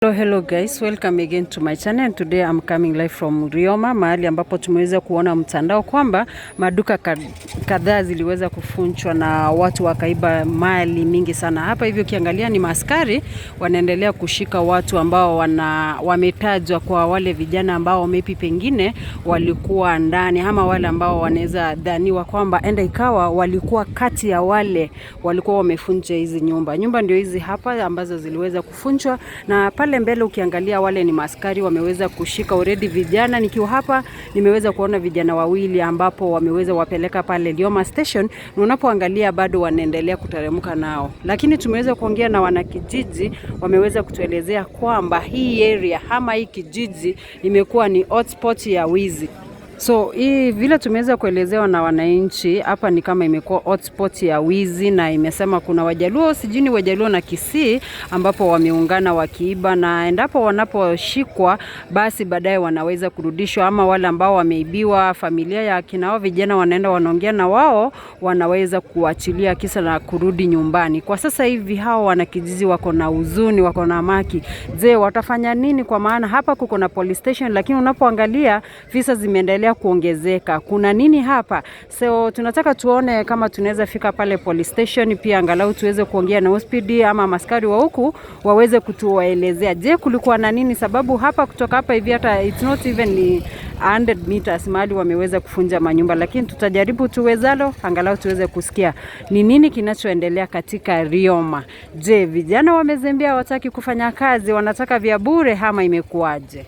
Hello guys, welcome again to my channel, and today I'm coming live from Rioma, mahali ambapo tumeweza kuona mtandao kwamba maduka kadhaa ziliweza kufunchwa na watu wakaiba mali mingi sana. Hapa hivyo kiangalia ni maaskari wanaendelea kushika watu ambao wametajwa kwa wale vijana ambao maybe pengine walikuwa ndani, ama wale ambao wanaweza dhaniwa kwamba enda ikawa walikuwa kati ya wale walikuwa wamefunja hizi nyumba. Nyumba ndio hizi hapa ambazo ziliweza kufunchwa, na pale mbele ukiangalia wale ni maaskari wameweza kushika already vijana. Nikiwa hapa nimeweza kuona vijana wawili ambapo wameweza wapeleka pale Rioma station, na unapoangalia bado wanaendelea kuteremka nao. Lakini tumeweza kuongea na wanakijiji, wameweza kutuelezea kwamba hii area ama hii kijiji imekuwa ni hotspot ya wizi. So hii vile tumeweza kuelezewa na wananchi, hapa ni kama imekuwa hotspot ya wizi, na imesema kuna Wajaluo, sijini Wajaluo na Kisii ambapo wameungana wakiiba, na endapo wanaposhikwa basi baadaye wanaweza kurudishwa, ama wale ambao wameibiwa familia ya kina hao vijana wanaenda wanaongea na wao, wanaweza kuachilia kisa na kurudi nyumbani. Kwa sasa hivi hao wanakijiji wako na huzuni, wako na maki. Je, watafanya nini? Kwa maana hapa kuko na police station, lakini unapoangalia visa zimeendelea kuongezeka. Kuna nini hapa? So tunataka tuone kama tunaweza fika pale police station, pia angalau tuweze kuongea na OSPD ama maskari wa huku waweze kutuwaelezea, je, kulikuwa na nini? Sababu hapa kutoka hapa hivi hata it's not even 100 meters mahali wameweza kufunja manyumba, lakini tutajaribu tuwezalo angalau tuweze kusikia ni nini kinachoendelea katika Rioma. Je, vijana wamezembea, wataki kufanya kazi, wanataka vya bure ama imekuaje?